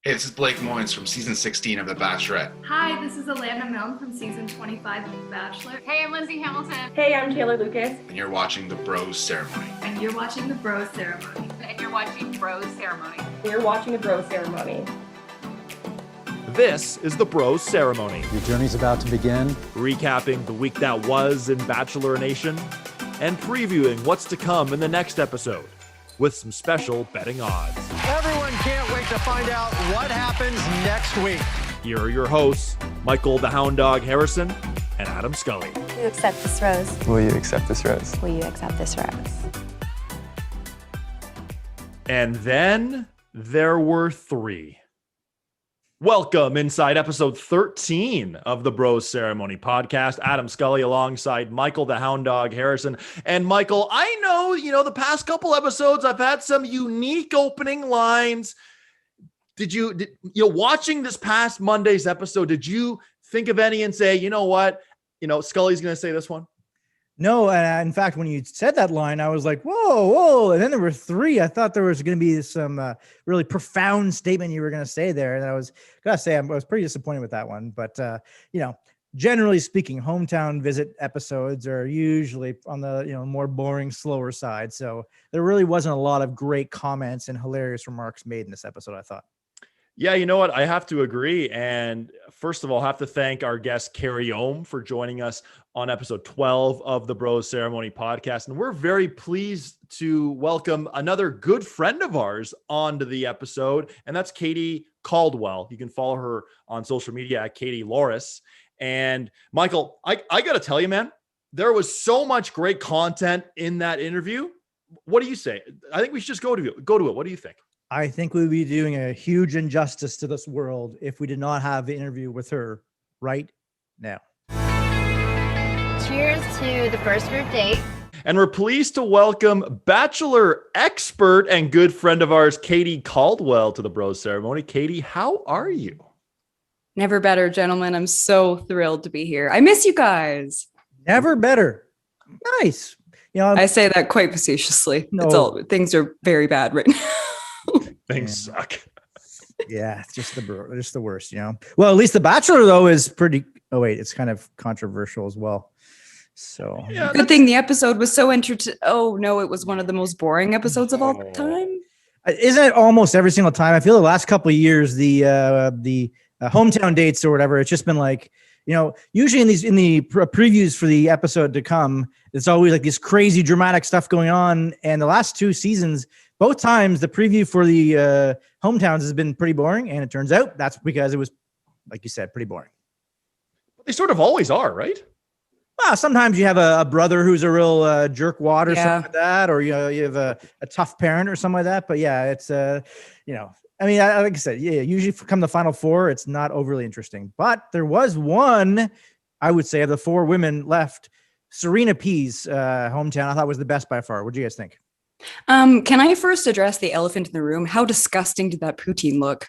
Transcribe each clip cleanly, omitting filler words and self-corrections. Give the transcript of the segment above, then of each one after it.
Hey, this is Blake Moynes from season 16 of The Bachelorette. Hi, this is Alana Milne from season 25 of The Bachelor. Hey, I'm Lindsay Hamilton. Hey, I'm Taylor Lucas. And you're watching the Bros Ceremony. And you're watching the Bros Ceremony. And you're watching Bros Ceremony. We're watching a bro ceremony. This is the Bros Ceremony, Your journey's about to begin. recapping the week that was in Bachelor Nation and previewing what's to come in the next episode with some special betting odds. Everyone can't wait to find out what happens next week. Here are your hosts, Michael the Hound Dog Harrison and Adam Scully. Will you accept this rose? Will you accept this rose? Will you accept this rose? And then there were three. Welcome inside episode 13 of the Bros Ceremony podcast. Adam Scully alongside Michael the Hound Dog Harrison. And Michael, I know, the past couple episodes I've had some unique opening lines. Did you watching this past Monday's episode, did you think of any and say, you know what, Scully's going to say this one? No, in fact, when you said that line, I was like, whoa. And then there were three. I thought there was going to be some really profound statement you were going to say there. And I was going to say I was pretty disappointed with that one. But, generally speaking, hometown visit episodes are usually on the, more boring, slower side. So there really wasn't a lot of great comments and hilarious remarks made in this episode, I thought. Yeah, you know what? I have to agree. And first of all, I have to thank our guest, Carrie Ohm, for joining us on episode 12 of the Bros Ceremony podcast. And we're very pleased to welcome another good friend of ours onto the episode, and that's Katie Caldwell. You can follow her on social media at Katie Loris. And Michael, I got to tell you, man, there was so much great content in that interview. What do you say? I think we should just go to it. What do you think? I think we'd be doing a huge injustice to this world if we did not have the interview with her right now. Cheers to the first group date. And we're pleased to welcome Bachelor expert and good friend of ours, Katie Caldwell, to the Bros Ceremony. Katie, how are you? Never better, gentlemen. I'm so thrilled to be here. I miss you guys. Never better. Nice. I say that quite facetiously. No. Things are very bad right now. Things suck. Yeah, it's just the worst, Well, at least The Bachelor, though, is pretty. Oh, wait, it's kind of controversial as well. So, yeah, good thing the episode was so entertaining. Oh, no, it was one of the most boring episodes of all time. Isn't it almost every single time? I feel the last couple of years, the hometown dates or whatever, it's just been like, usually in the previews for the episode to come, it's always like this crazy dramatic stuff going on. And the last two seasons, both times the preview for the hometowns has been pretty boring. And it turns out that's because it was, like you said, pretty boring. They sort of always are, right? Well, sometimes you have a brother who's a real jerkwad or something like that, or you have a tough parent or something like that. But yeah, it's like I said, usually come the final four, it's not overly interesting. But there was one, I would say, of the four women left, Serena P's hometown, I thought was the best by far. What do you guys think? Can I first address the elephant in the room? How disgusting did that poutine look?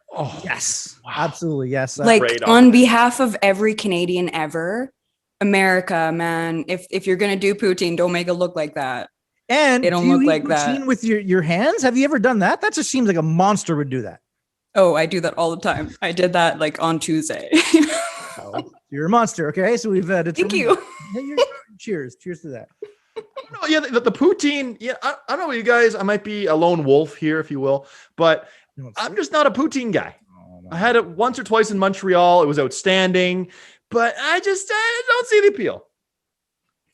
Oh, yes. Wow. Absolutely. Yes. On behalf of every Canadian ever, America, man, if you're going to do poutine, don't make it look like that. And it don't look like poutine that. With your hands? Have you ever done that? That just seems like a monster would do that. Oh, I do that all the time. I did that on Tuesday. Oh, you're a monster. Okay. So we've Thank you. Cheers to that. No, yeah, the poutine. Yeah, I don't know, you guys. I might be a lone wolf here, if you will, but I'm just not a poutine guy. Oh, no. I had it once or twice in Montreal. It was outstanding, but I don't see the appeal.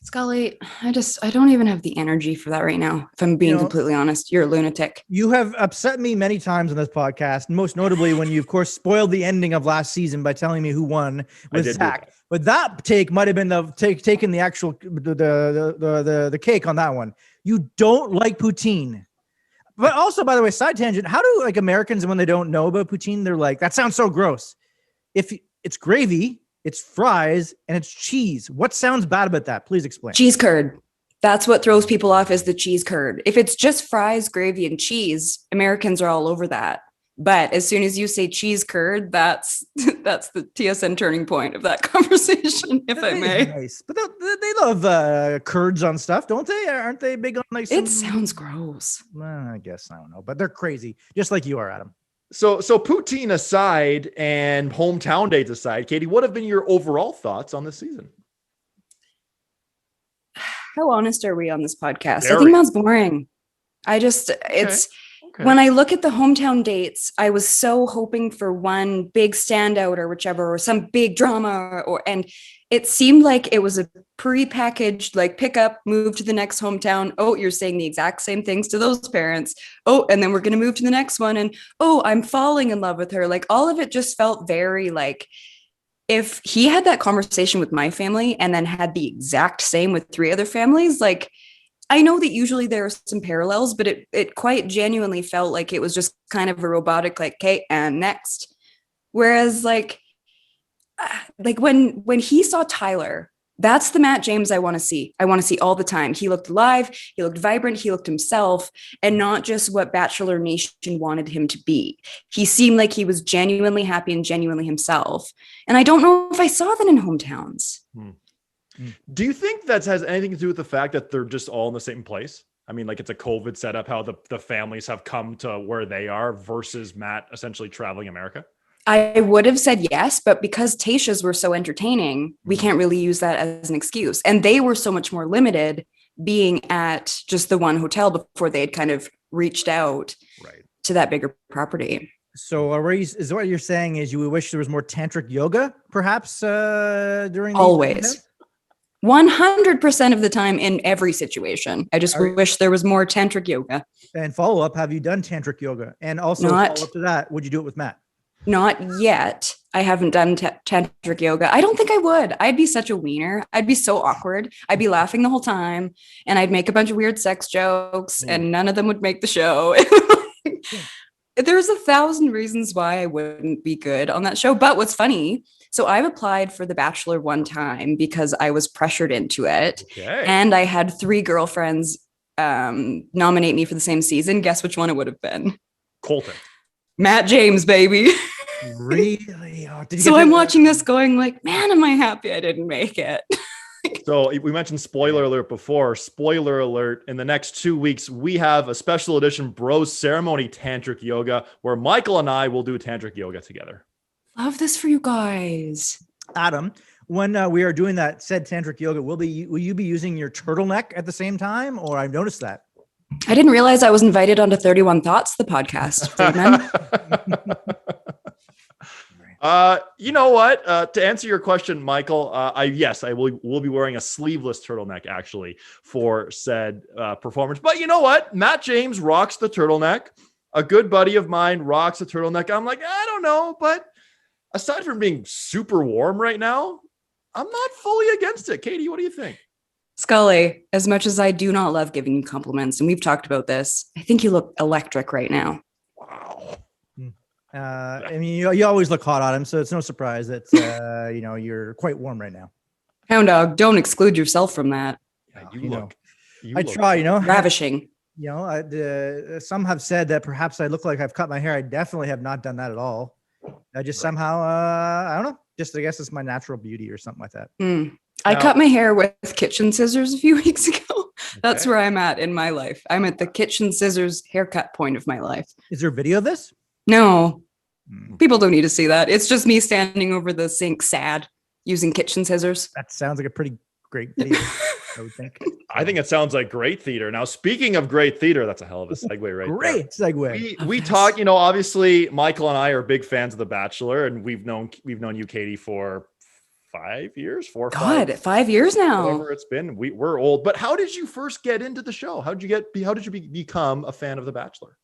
Scully, I don't even have the energy for that right now. If I'm being completely honest, you're a lunatic. You have upset me many times on this podcast, most notably when you, of course, spoiled the ending of last season by telling me who won with Zach. But that take might have been taking the actual the cake on that one. You don't like poutine. But also, by the way, side tangent, how do Americans, when they don't know about poutine, they're like, that sounds so gross. If it's gravy, it's fries, and it's cheese. What sounds bad about that? Please explain. Cheese curd. That's what throws people off, is the cheese curd. If it's just fries, gravy, and cheese, Americans are all over that. But as soon as you say cheese curd, that's the TSN turning point of that conversation, if I may. Nice. But they love curds on stuff, don't they? Aren't they big on It sounds gross. Well, I guess I don't know, but they're crazy, just like you are, Adam. So poutine aside and hometown dates aside, Katie, what have been your overall thoughts on this season? How honest are we on this podcast? I Very. think that's boring. It's Okay. when I look at the hometown dates, I was so hoping for one big standout or whichever, or some big drama, and it seemed like it was a pre-packaged, like pick up, move to the next hometown. Oh, you're saying the exact same things to those parents. Oh, and then we're going to move to the next one. And oh, I'm falling in love with her. Like all of it just felt very like, if he had that conversation with my family and then had the exact same with 3 other families, like I know that usually there are some parallels, but it quite genuinely felt like it was just kind of a robotic, like, okay, and next. Whereas like when he saw Tyler, that's the Matt James I want to see. I want to see all the time. He looked alive, he looked vibrant, he looked himself, and not just what Bachelor Nation wanted him to be. He seemed like he was genuinely happy and genuinely himself. And I don't know if I saw that in hometowns. Do you think that has anything to do with the fact that they're just all in the same place? I mean, like it's a COVID setup, how the families have come to where they are versus Matt essentially traveling America? I would have said yes, but because Tayshia's were so entertaining, we can't really use that as an excuse. And they were so much more limited being at just the one hotel before they had kind of reached out to that bigger property. So is what you're saying is you wish there was more tantric yoga, perhaps during always 100% of the time in every situation. I just wish there was more tantric yoga. And follow up, have you done tantric yoga? And also follow up to that, would you do it with Matt? Not yet. I haven't done tantric yoga. I don't think I would. I'd be such a wiener. I'd be so awkward. I'd be laughing the whole time and I'd make a bunch of weird sex jokes and none of them would make the show. There's 1,000 reasons why I wouldn't be good on that show. But what's funny, so I've applied for The Bachelor one time because I was pressured into it. Okay. And I had 3 girlfriends nominate me for the same season. Guess which one it would have been? Colton. Matt James, baby. Really? Oh, so I'm watching this going like, man, am I happy I didn't make it. So we mentioned spoiler alert before. Spoiler alert. In the next 2 weeks, we have a special edition Bros Ceremony Tantric Yoga where Michael and I will do tantric yoga together. Love this for you guys. Adam, when we are doing that said tantric yoga, will you be using your turtleneck at the same time? Or I've noticed that. I didn't realize I was invited onto 31 Thoughts, the podcast. You know what? To answer your question, Michael, I will be wearing a sleeveless turtleneck actually for said performance. But you know what? Matt James rocks the turtleneck. A good buddy of mine rocks a turtleneck. I'm like, I don't know, but aside from being super warm right now, I'm not fully against it. Katie, what do you think? Scully, as much as I do not love giving you compliments, and we've talked about this, I think you look electric right now. Wow. I mean, you always look hot, Adam, so it's no surprise that you're quite warm right now. Hound dog, don't exclude yourself from that. Yeah, I try, ravishing. Some have said that perhaps I look like I've cut my hair. I definitely have not done that at all. I just somehow, I don't know. Just I guess it's my natural beauty or something like that. I cut my hair with kitchen scissors a few weeks ago. That's where I'm at in my life. I'm at the kitchen scissors haircut point of my life. Is there a video of this? No. People don't need to see that. It's just me standing over the sink sad using kitchen scissors. That sounds like a pretty great video, I would think. I think it sounds like great theater. Now, speaking of great theater, that's a hell of a segue right there. Great segue. We talk, obviously Michael and I are big fans of The Bachelor, and we've known you, Katie, for 5 years, 5 years now. Whatever it's been. We're old. But how did you first get into the show? How did you become a fan of The Bachelor?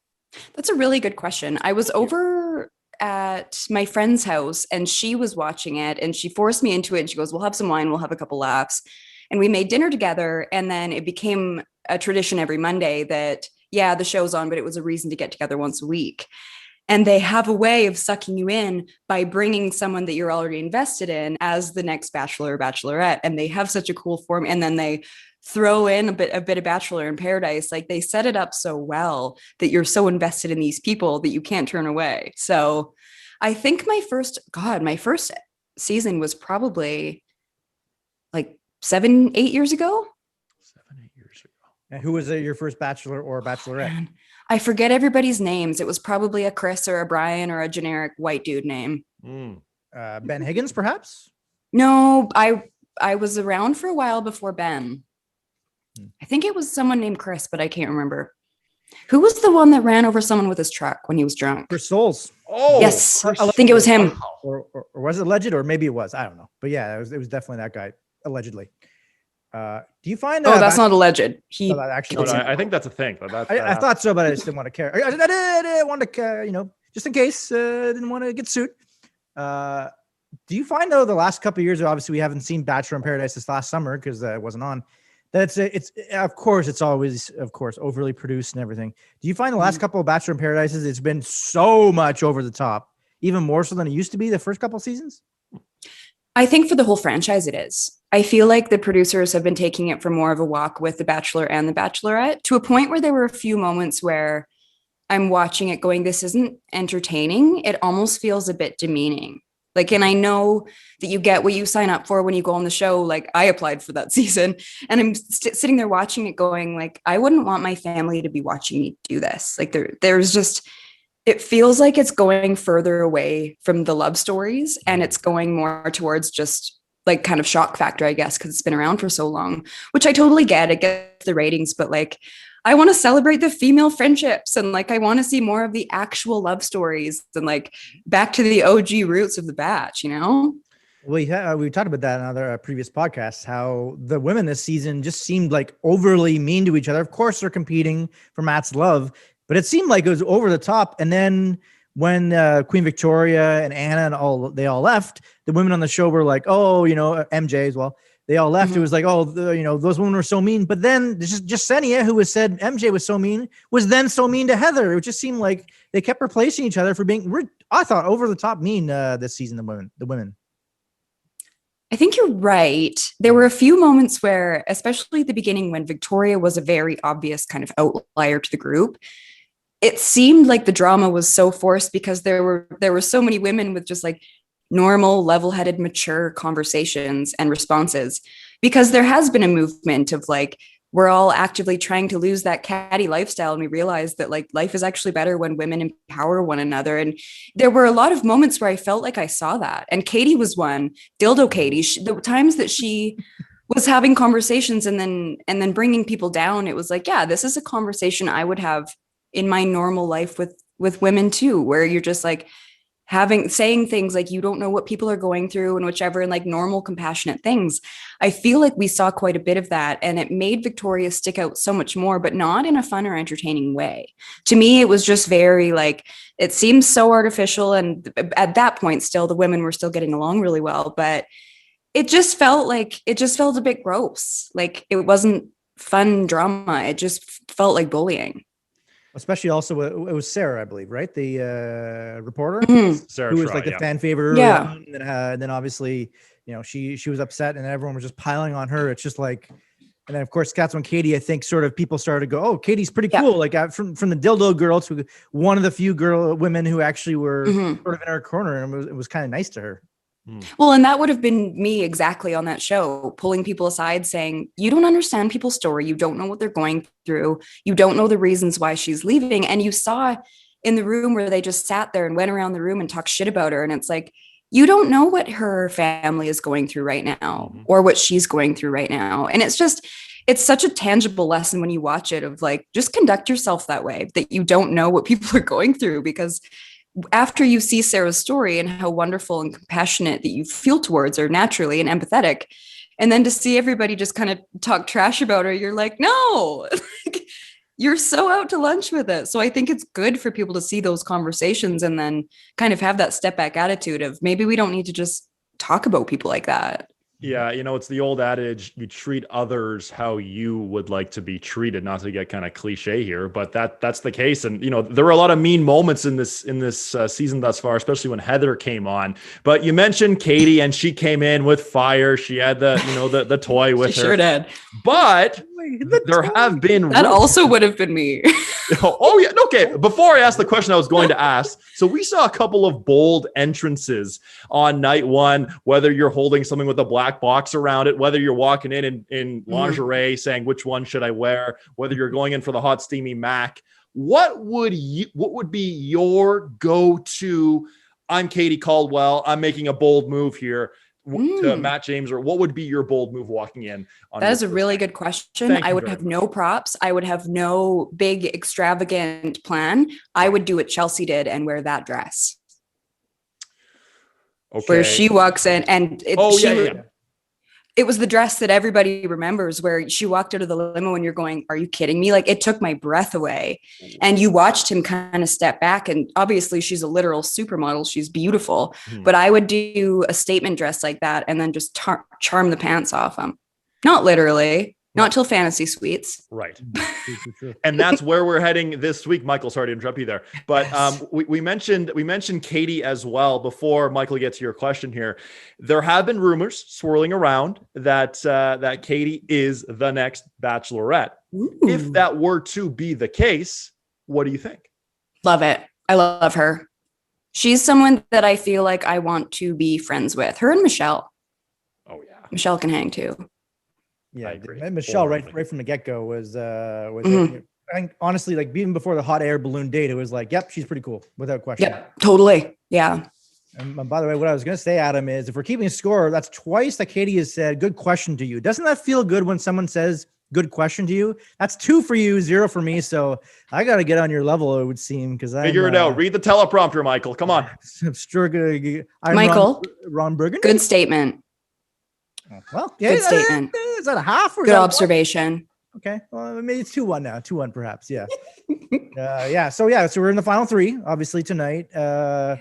That's a really good question. I was over at my friend's house and she was watching it and she forced me into it. And she goes, we'll have some wine. We'll have a couple laughs. And we made dinner together. And then it became a tradition every Monday that, the show's on, but it was a reason to get together once a week. And they have a way of sucking you in by bringing someone that you're already invested in as the next Bachelor or Bachelorette. And they have such a cool form. And then they throw in a bit of Bachelor in Paradise. Like they set it up so well that you're so invested in these people that you can't turn away. So I think my first season was probably like 7-8 years ago. 7-8 years ago. And who was your first Bachelor or Bachelorette? I forget everybody's names. It was probably a Chris or a Brian or a generic white dude name. Ben Higgins, perhaps? No, I was around for a while before Ben. I think it was someone named Chris, but I can't remember. Who was the one that ran over someone with his truck when he was drunk? Chris Souls. Oh, yes, I think it was him. Or was it alleged, or maybe it was? I don't know. But yeah, it was definitely that guy, allegedly. Do you find? That's not alleged. He actually. No, I think that's a thing. I thought so, but I just didn't want to care. I didn't want to, just in case. Didn't want to get sued. Do you find though the last couple of years, obviously we haven't seen Bachelor in Paradise this last summer because it wasn't on. That it's of course it's always overly produced and everything. Do you find the last couple of Bachelor in Paradises it's been so much over the top, even more so than it used to be the first couple of seasons? I think for the whole franchise it is. I feel like the producers have been taking it for more of a walk with The Bachelor and The Bachelorette to a point where there were a few moments where I'm watching it going, this isn't entertaining. It almost feels a bit demeaning. Like, and I know that you get what you sign up for when you go on the show. Like I applied for that season and I'm sitting there watching it going like, I wouldn't want my family to be watching me do this. Like there's just, it feels like it's going further away from the love stories and it's going more towards just like kind of shock factor, I guess, because it's been around for so long, which I totally get. It gets the ratings, but like, I want to celebrate the female friendships and like I want to see more of the actual love stories and like back to the OG roots of the Batch, you know? We talked about that in other previous podcasts, how the women this season just seemed like overly mean to each other. Of course, they're competing for Matt's love, but it seemed like it was over the top. And then when Queen Victoria and Anna and they all left, the women on the show were like, oh, MJ as well. They all left. It was like, oh, those women were so mean. But then just Senia, who was said MJ was so mean, was then so mean to Heather. It just seemed like they kept replacing each other for being, I thought, over the top mean this season. The women. I think you're right. There were a few moments where, especially at the beginning, when Victoria was a very obvious kind of outlier to the group, it seemed like the drama was so forced because there were so many women with just like normal, level-headed, mature conversations and responses, because there has been a movement of like, we're all actively trying to lose that catty lifestyle. And we realize that like life is actually better when women empower one another. And there were a lot of moments where I felt like I saw that. And Katie was one, Dildo Katie, the times that she was having conversations and then bringing people down. It was like, yeah, this is a conversation I would have in my normal life with women too, where you're just like, saying things like you don't know what people are going through and whichever, and like normal compassionate things. I feel like we saw quite a bit of that and it made Victoria stick out so much more, but not in a fun or entertaining way. To me, it was just very like, it seems so artificial. And at that point, still the women were still getting along really well, but it just felt a bit gross. Like it wasn't fun drama. It just felt like bullying. Especially also, it was Sarah, I believe, right? The reporter, Sarah, who was like the fan favorite. Yeah. And then obviously, she was upset and everyone was just piling on her. It's just like, and then of course, that's when Katie, I think sort of people started to go, oh, Katie's pretty cool. Like from the dildo girl to one of the few women who actually were sort of in her corner, and it was kind of nice to her. Well, and that would have been me exactly on that show, pulling people aside saying, you don't understand people's story. You don't know what they're going through. You don't know the reasons why she's leaving. And you saw in the room where they just sat there and went around the room and talked shit about her. And it's like, you don't know what her family is going through right now or what she's going through right now. And it's such a tangible lesson when you watch it of like, just conduct yourself that way, that you don't know what people are going through, because after you see Sarah's story and how wonderful and compassionate that you feel towards her naturally and empathetic, and then to see everybody just kind of talk trash about her, you're like, no, you're so out to lunch with it. So I think it's good for people to see those conversations and then kind of have that step back attitude of maybe we don't need to just talk about people like that. Yeah, it's the old adage, you treat others how you would like to be treated, not to get kind of cliche here, but that's the case. And, there were a lot of mean moments in this season thus far, especially when Heather came on. But you mentioned Katie, and she came in with fire. She had the toy with her. Sure did. But there have been... That also would have been me. Oh, yeah. Okay. Before I asked the question I was going to ask, so we saw a couple of bold entrances on night one, whether you're holding something with a black box around it, whether you're walking in lingerie saying, which one should I wear, whether you're going in for the hot, steamy Mac what would be your go-to? I'm Katie Caldwell. I'm making a bold move here to Matt James, or what would be your bold move walking in? That is a really good question. I would have no props. I would have no big extravagant plan. I would do what Chelsea did and wear that dress. Okay. Where she walks in and it was the dress that everybody remembers, where she walked out of the limo and you're going, are you kidding me? Like, it took my breath away. And you watched him kind of step back, and obviously she's a literal supermodel. She's beautiful, but I would do a statement dress like that and then just charm the pants off him. Not literally, not till fantasy suites. Right. And that's where we're heading this week. Michael, sorry to interrupt you there, but we mentioned Katie as well before Michael gets to your question here. There have been rumors swirling around that Katie is the next Bachelorette. Ooh. If that were to be the case, what do you think? Love it. I love her. She's someone that I feel like I want to be friends with. Her and Michelle. Oh yeah. Michelle can hang too. Yeah, and Michelle right from the get-go was I think, honestly, like, even before the hot air balloon date, it was like, yep, she's pretty cool without question. Yep, totally. Yeah. And by the way, what I was going to say, Adam, is if we're keeping score, that's twice that Katie has said good question to you. Doesn't that feel good when someone says good question to you? That's 2 for you, 0 for me. So I got to get on your level, it would seem, because I figure it out. Read the teleprompter, Michael. Come on. I'm sure I'm Michael, Ron Burgundy. Good statement. Well, yeah, good statement. Is that a half or good observation? Okay, well, maybe it's 2-1 now. 2-1 perhaps. Yeah. So we're in the final 3, obviously, tonight. I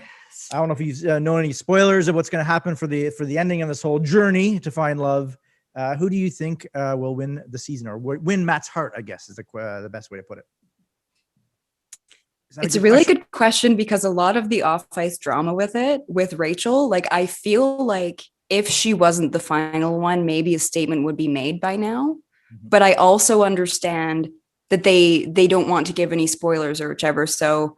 don't know if you know any spoilers of what's going to happen for the ending of this whole journey to find love. Who do you think will win the season, or win Matt's heart, I guess is the best way to put it? It's a really good question, because a lot of the off-ice drama with Rachel, like, I feel like if she wasn't the final one, maybe a statement would be made by now. But I also understand that they don't want to give any spoilers or whichever. So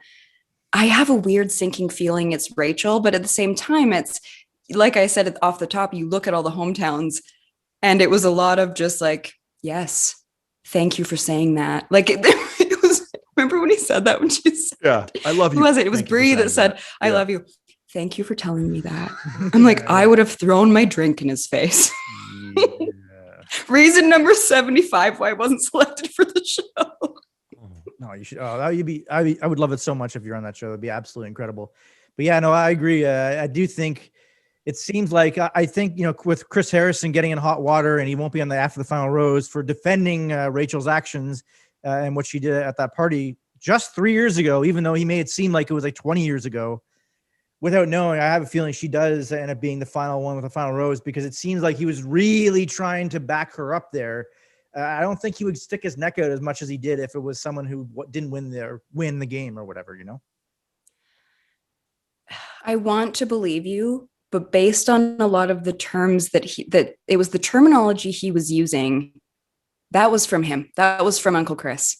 I have a weird sinking feeling it's Rachel, but at the same time, it's like I said off the top, you look at all the hometowns and it was a lot of just like, yes, thank you for saying that. Like it was, remember when he said that when she said, yeah, I love you. Who was it? It was Bree that said, I love you. Thank you for telling me that. I'm like, I would have thrown my drink in his face. Yeah. Reason number 75 why I wasn't selected for the show. No, you should. Oh, that would be. I would love it so much if you're on that show. It'd be absolutely incredible. But yeah, no, I agree. I do think it seems like I think, with Chris Harrison getting in hot water, and he won't be on the after the final rose for defending Rachel's actions and what she did at that party just 3 years ago, even though he made it seem like it was like 20 years ago. Without knowing, I have a feeling she does end up being the final one with the final rose, because it seems like he was really trying to back her up there. I don't think he would stick his neck out as much as he did if it was someone who didn't win the game or whatever, I want to believe you, but based on a lot of the terms that it was the terminology he was using, that was from him. That was from Uncle Chris.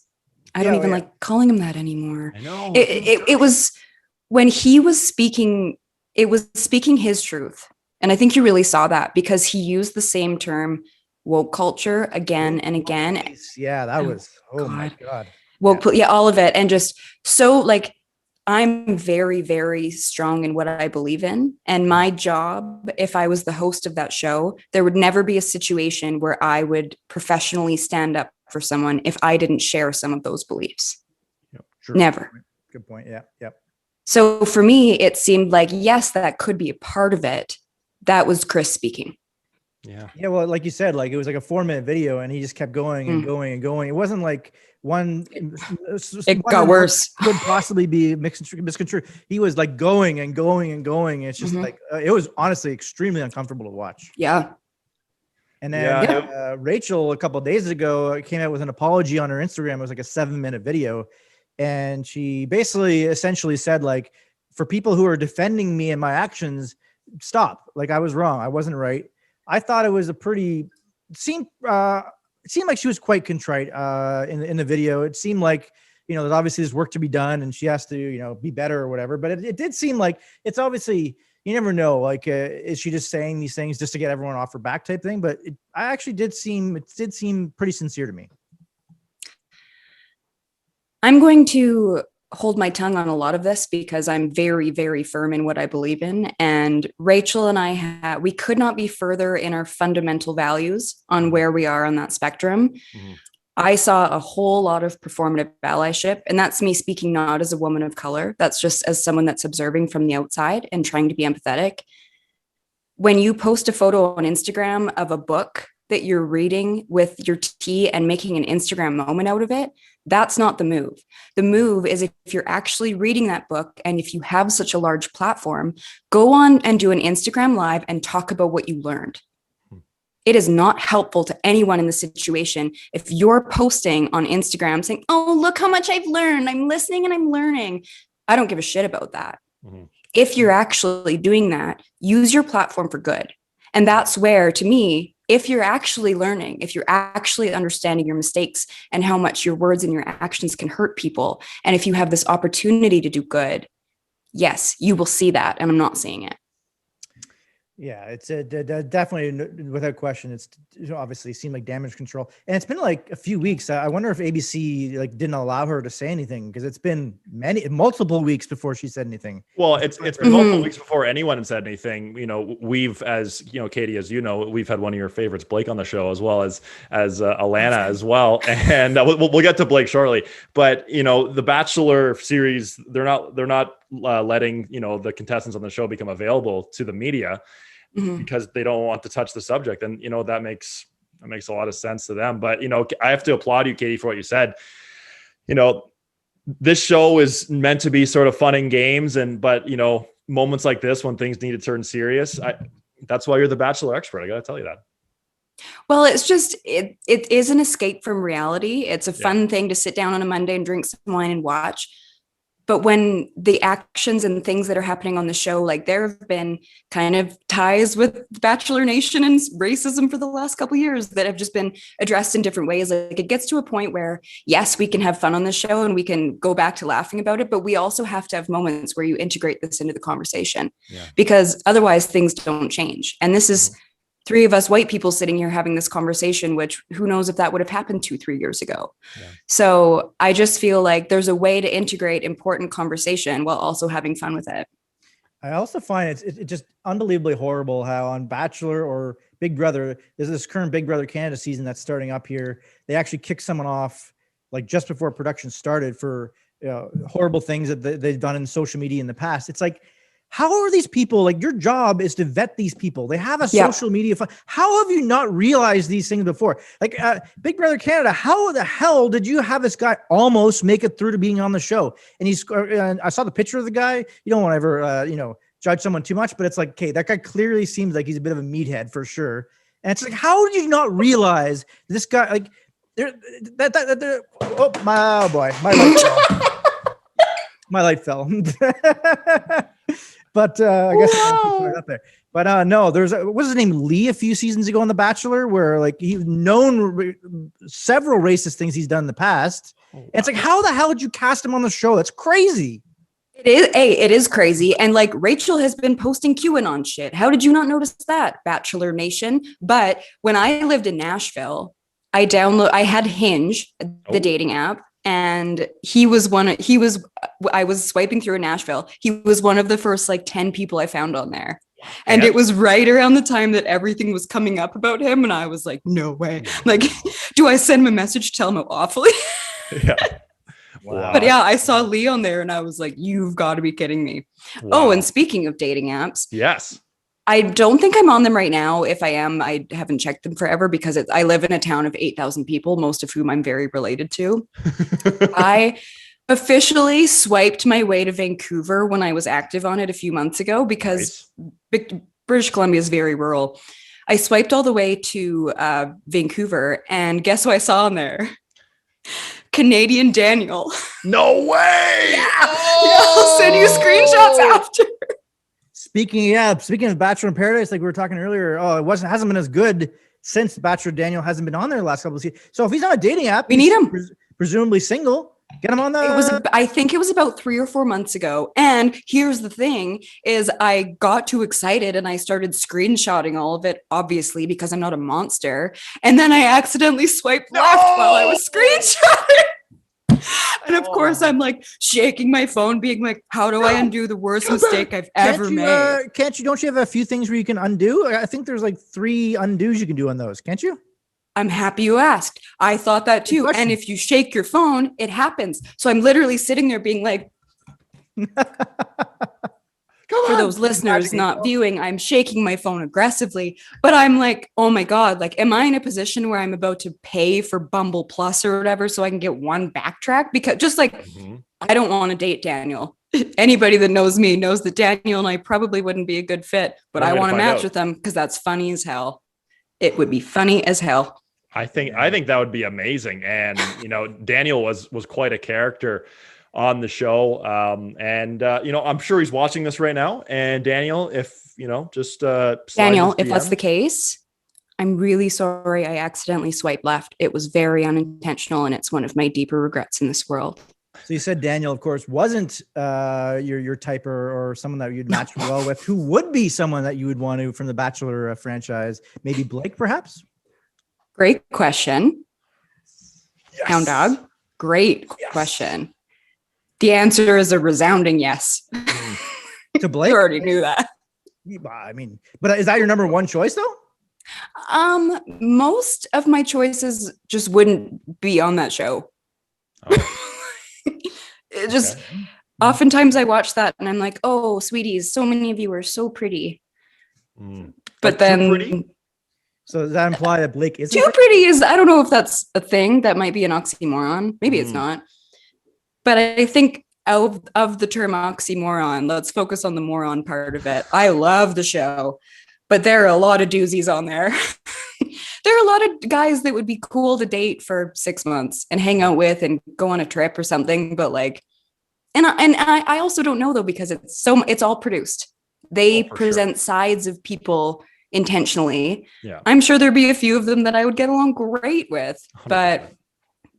I don't even like calling him that anymore. I know. It was when he was speaking, it was speaking his truth. And I think you really saw that, because he used the same term, woke culture, again and again. Yeah, that was, my God. Woke, yeah, all of it. And just so, like, I'm very, very strong in what I believe in. And my job, if I was the host of that show, there would never be a situation where I would professionally stand up for someone if I didn't share some of those beliefs. Yep, sure. Never. Good point. Yeah. Yep. So for me, it seemed like, yes, that could be a part of it. That was Chris speaking. Yeah. Yeah. Well, like you said, like it was like a 4-minute video and he just kept going and going and going. It wasn't like it got worse. Could possibly be misconstrued. He was like going and going and going. It's just like, it was honestly extremely uncomfortable to watch. Yeah. And then Rachel, a couple of days ago, came out with an apology on her Instagram. It was like a 7-minute video. And she basically essentially said, like, for people who are defending me and my actions, stop. Like, I was wrong. I wasn't right. I thought it was it seemed like she was quite contrite in the video. It seemed like, there's obviously this work to be done and she has to, be better or whatever. But it did seem like it's obviously, you never know, like, is she just saying these things just to get everyone off her back type thing? But it did seem pretty sincere to me. I'm going to hold my tongue on a lot of this because I'm very, very firm in what I believe in. And Rachel and I, we could not be further in our fundamental values on where we are on that spectrum. Mm-hmm. I saw a whole lot of performative allyship, and that's me speaking not as a woman of color. That's just as someone that's observing from the outside and trying to be empathetic. When you post a photo on Instagram of a book that you're reading with your tea and making an Instagram moment out of it, that's not the move. The move is if you're actually reading that book and if you have such a large platform, go on and do an Instagram live and talk about what you learned. It is not helpful to anyone in the situation if you're posting on Instagram saying, oh, look how much I've learned. I'm listening and I'm learning. I don't give a shit about that. Mm-hmm. If you're actually doing that, use your platform for good. And that's where, to me, if you're actually learning, if you're actually understanding your mistakes and how much your words and your actions can hurt people, and if you have this opportunity to do good, yes, you will see that. And I'm not seeing it. Yeah, it's definitely without question. It's obviously seemed like damage control, and it's been like a few weeks. I wonder if ABC like didn't allow her to say anything because it's been multiple weeks before she said anything. Well, it's been multiple weeks before anyone had said anything. You know, we've, as you know, Katie, as you know, we've had one of your favorites, Blake, on the show, as well as Alana as well, and we'll get to Blake shortly. But you know, the Bachelor series, they're not letting the contestants on the show become available to the media. Mm-hmm. Because they don't want to touch the subject. And, that makes a lot of sense to them. But, I have to applaud you, Katie, for what you said. This show is meant to be sort of fun and games. But moments like this, when things need to turn serious, that's why you're the Bachelor expert. I got to tell you that. Well, it's just, it is an escape from reality. It's a fun thing to sit down on a Monday and drink some wine and watch. But when the actions and things that are happening on the show, like there have been kind of ties with Bachelor Nation and racism for the last couple of years that have just been addressed in different ways. Like it gets to a point where, yes, we can have fun on the show and we can go back to laughing about it, but we also have to have moments where you integrate this into the conversation because otherwise things don't change. And this is three of us white people sitting here having this conversation, which who knows if that would have happened 2-3 years ago. Yeah. So I just feel like there's a way to integrate important conversation while also having fun with it. I also find it's just unbelievably horrible how on Bachelor or Big Brother, there's this current Big Brother Canada season that's starting up here. They actually kick someone off like just before production started for horrible things that they've done in social media in the past. It's like, how are these people, like your job is to vet these people. They have a social media. How have you not realized these things before? Like Big Brother Canada, how the hell did you have this guy almost make it through to being on the show? And I saw the picture of the guy. You don't want to ever, judge someone too much, but it's like, okay, that guy clearly seems like he's a bit of a meathead for sure. And it's like, how did you not realize this guy, like, my light fell. But I guess up there. But no, there's what's his name, Lee, a few seasons ago on The Bachelor, where like he's known several racist things he's done in the past. And it's like, how the hell did you cast him on the show? That's crazy. It is crazy. And like Rachel has been posting QAnon shit. How did you not notice that, Bachelor Nation? But when I lived in Nashville, I had Hinge, the dating app. And I was swiping through in Nashville. He was one of the first like 10 people I found on there. And it was right around the time that everything was coming up about him. And I was like, no way. Like, do I send him a message, tell him how awfully? Yeah. Wow. But yeah, I saw Lee on there and I was like, you've got to be kidding me. Wow. Oh, and speaking of dating apps. Yes. I don't think I'm on them right now. If I am, I haven't checked them forever because I live in a town of 8,000 people, most of whom I'm very related to. I officially swiped my way to Vancouver when I was active on it a few months ago because British Columbia is very rural. I swiped all the way to Vancouver and guess who I saw on there? Canadian Daniel. No way! Yeah. I'll send you screenshots after. Speaking of Bachelor in Paradise, like we were talking earlier, hasn't been as good since Bachelor Daniel hasn't been on there the last couple of seasons. So if he's on a dating app, we need him. Presumably single. Get him on the. I think it was about 3 or 4 months ago. And here's the thing: is I got too excited and I started screenshotting all of it, obviously because I'm not a monster. And then I accidentally swiped left while I was screenshotting. And of course, I'm like shaking my phone, being like, how do I undo the worst mistake I've ever made? Don't you have a few things where you can undo? I think there's like 3 undos you can do on those. Can't you? I'm happy you asked. I thought that too. And if you shake your phone, it happens. So I'm literally sitting there being like, for those listeners not viewing, I'm shaking my phone aggressively, but I'm like, oh my God, like, am I in a position where I'm about to pay for Bumble Plus or whatever so I can get one backtrack? Because just like, I don't want to date Daniel. Anybody that knows me knows that Daniel and I probably wouldn't be a good fit, but I want to match with them because that's funny as hell. It would be funny as hell. I think that would be amazing. And, Daniel was quite a character on the show. I'm sure he's watching this right now. And Daniel, if that's the case, I'm really sorry. I accidentally swiped left. It was very unintentional. And it's one of my deeper regrets in this world. So you said Daniel, of course, wasn't your type or someone that you'd match well with. Who would be someone that you would want to from the Bachelor franchise? Maybe Blake, perhaps? Great question. Yes. Hound Dog. Great question. The answer is a resounding yes. To Blake? You already knew that. I mean, but is that your number one choice though? Most of my choices just wouldn't be on that show. Oh. It just oftentimes I watch that and I'm like, oh, sweeties, so many of you are so pretty. But then pretty? So does that imply that Blake isn't too pretty? I don't know if that's a thing. That might be an oxymoron. Maybe it's not. But I think of the term oxymoron, let's focus on the moron part of it. I love the show, but there are a lot of doozies on there. There are a lot of guys that would be cool to date for 6 months and hang out with and go on a trip or something. But like, and I also don't know though, because it's all produced. They present sides of people intentionally. Yeah. I'm sure there'd be a few of them that I would get along great with, 100%. But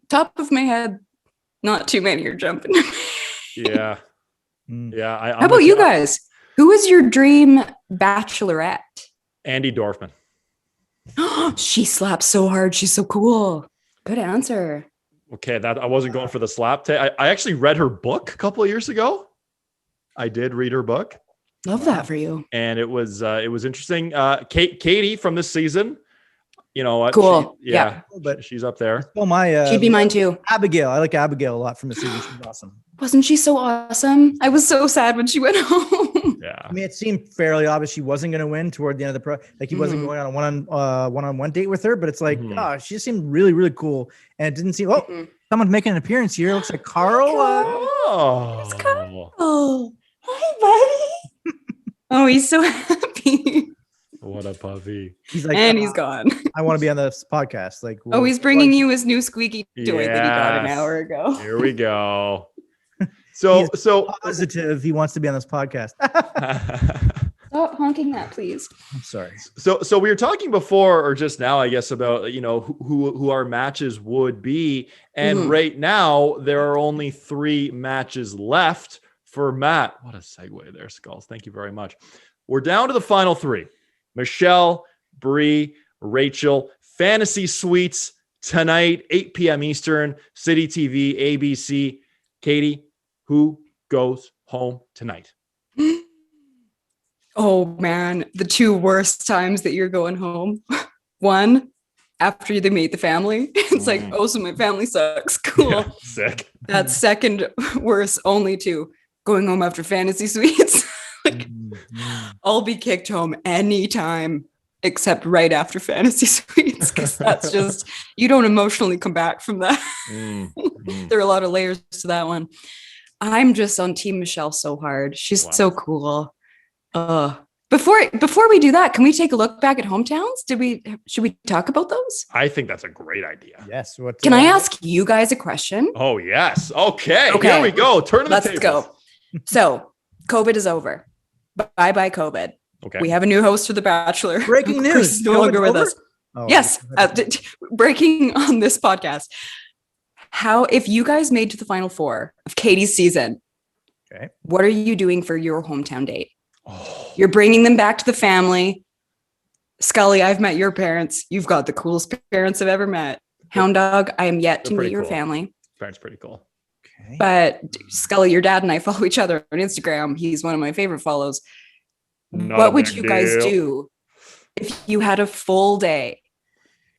top of my head, not too many are jumping. Yeah. Yeah. How about you guys? Who is your dream Bachelorette? Andy Dorfman. She slaps so hard. She's so cool. Good answer. Okay. I wasn't going for the slap. I actually read her book a couple of years ago. I did read her book. Love that for you. And it was interesting. Katie from this season, cool. But she's up there. Oh, she'd be mine too. Abigail. I like Abigail a lot from the season. She's awesome. Wasn't she so awesome? I was so sad when she went home. Yeah. I mean, it seemed fairly obvious she wasn't going to win toward the end of like he wasn't going on a one-on-one date with her, but it's like, she seemed really, really cool. And it didn't seem, someone's making an appearance here. It looks like Carl. It's Carl. Hi, buddy. Oh, he's so happy. What a puppy. He's like, and he's gone. I want to be on this podcast. Like, he's bringing you his new squeaky toy that he got an hour ago. Here we go. So positive. He wants to be on this podcast. Stop honking that, please. I'm sorry. So we were talking before, or just now, I guess, about who our matches would be, and right now there are only 3 matches left for Matt. What a segue there, Skulls. Thank you very much. We're down to the final 3. Michelle, Bree, Rachel, Fantasy Suites tonight, 8 p.m. Eastern, City TV, ABC. Katie, who goes home tonight? Oh man, the 2 worst times that you're going home. 1, after they meet the family. It's like, so my family sucks. Cool. Yeah, sick. That's second worst, only 2. Going home after Fantasy Suites. I'll be kicked home anytime except right after Fantasy Suites, because that's just, you don't emotionally come back from that. There are a lot of layers to that one. I'm just on Team Michelle so hard. She's so cool. Before we do that, can we take a look back at hometowns? Should we talk about those? I think that's a great idea. Yes. Can I ask you guys a question? Oh yes. Okay. Here we go. Turn to the tables. Let's go. So COVID is over. Bye COVID. Okay. We have a new host for The Bachelor. Breaking news. No longer with us. Oh, yes. Breaking on this podcast. If you guys made to the final 4 of Katie's season, what are you doing for your hometown date? You're bringing them back to the family. Scully, I've met your parents. You've got the coolest parents I've ever met. Hound Dog, I am yet to meet your family. Parents pretty cool. But Scully, your dad and I follow each other on Instagram. He's one of my favorite follows. What would you guys do if you had a full day?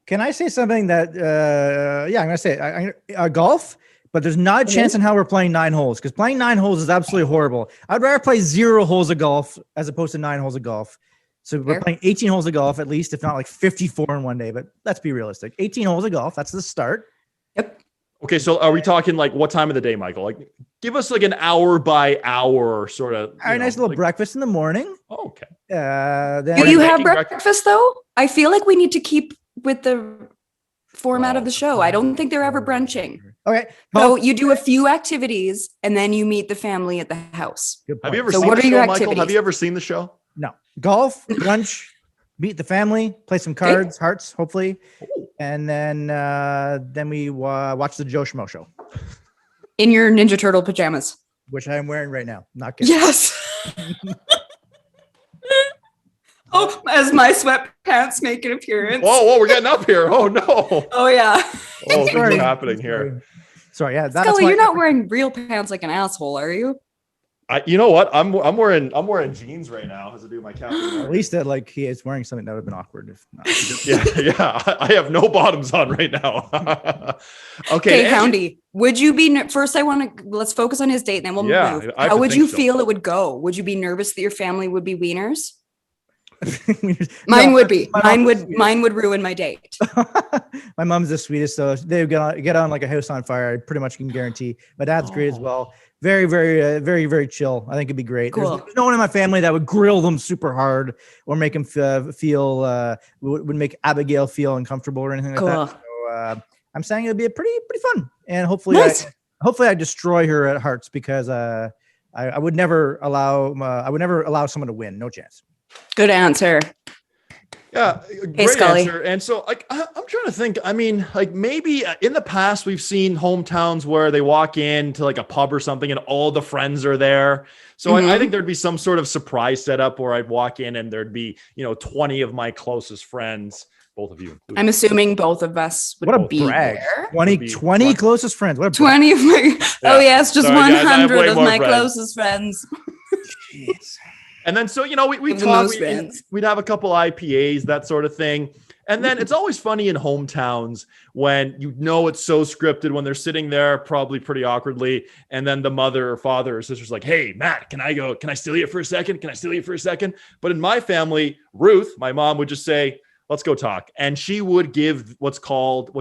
Can I say something that, I'm going to say golf, but there's not a chance in how we're playing 9 holes because playing 9 holes is absolutely horrible. I'd rather play 0 holes of golf as opposed to 9 holes of golf. So we're playing 18 holes of golf at least, if not like 54 in one day, but let's be realistic. 18 holes of golf, that's the start. Yep. Okay, so are we talking like what time of the day, Michael? Like, give us like an hour by hour sort of. All right, nice little breakfast in the morning. Oh, okay. Then Do you have breakfast though? I feel like we need to keep with the format of the show. I don't think they're ever brunching. Okay. So you do a few activities and then you meet the family at the house. Have you ever So seen what the are show, your Michael? Have activities? you ever seen the show? No. Golf, lunch, meet the family, play some cards, hearts, hopefully. And then we watch the Joe Schmo show. In your Ninja Turtle pajamas. Which I'm wearing right now. Not kidding. Yes. Oh, as my sweatpants make an appearance. Whoa, we're getting up here. Oh no. Oh yeah. Oh, things are happening here. Sorry, yeah. Scully, you're not wearing real pants like an asshole, are you? You know what? I'm wearing jeans right now as I do my captain. At least that like he is wearing something that would have been awkward if not. Yeah. I have no bottoms on right now. Okay, Houndy. Would you be first? Let's focus on his date, and then we'll move. How would you feel it would go? Would you be nervous that your family would be wieners? Mine would be. Mine would ruin my date. My mom's the sweetest, so they get on like a house on fire. I pretty much can guarantee. My dad's great as well. Very, very, very, very chill. I think it'd be great. Cool. There's no one in my family that would grill them super hard or make them feel would make Abigail feel uncomfortable or anything like that. So I'm saying it'd be a pretty fun, and hopefully, nice. I destroy her at hearts because I would never allow someone to win. No chance. Good answer. Yeah, great answer. And so, like, I'm trying to think. I mean, like, maybe in the past we've seen hometowns where they walk into like a pub or something, and all the friends are there. So I think there'd be some sort of surprise setup where I'd walk in and there'd be 20 of my closest friends, both of you. I'm assuming both of us would be there. 20 closest friends. What a 20 of my. Oh yes, just Sorry, guys, 100 of my friends. closest friends. Jeez. And then, so, we talk, we'd have a couple IPAs, that sort of thing. And then it's always funny in hometowns when it's so scripted when they're sitting there probably pretty awkwardly. And then the mother or father or sister's like, hey, Matt, can I steal you for a second? Can I steal you for a second? But in my family, Ruth, my mom would just say, let's go talk. And she would give what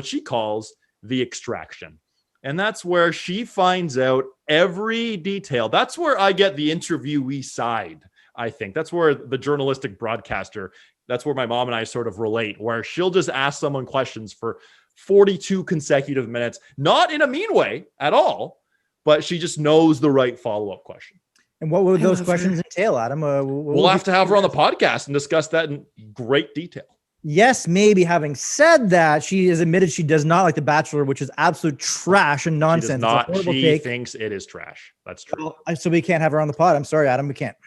she calls the extraction. And that's where she finds out every detail. That's where I get the interviewee side. I think that's where the journalistic broadcaster, that's where my mom and I sort of relate, where she'll just ask someone questions for 42 consecutive minutes, not in a mean way at all, but she just knows the right follow-up question. And what would those questions entail, Adam? We'll have to have her on the podcast and discuss that in great detail. Yes, maybe. Having said that, she has admitted she does not like The Bachelor, which is absolute trash and nonsense. She thinks it is trash. That's true. Well, so we can't have her on the pod. I'm sorry, Adam. We can't.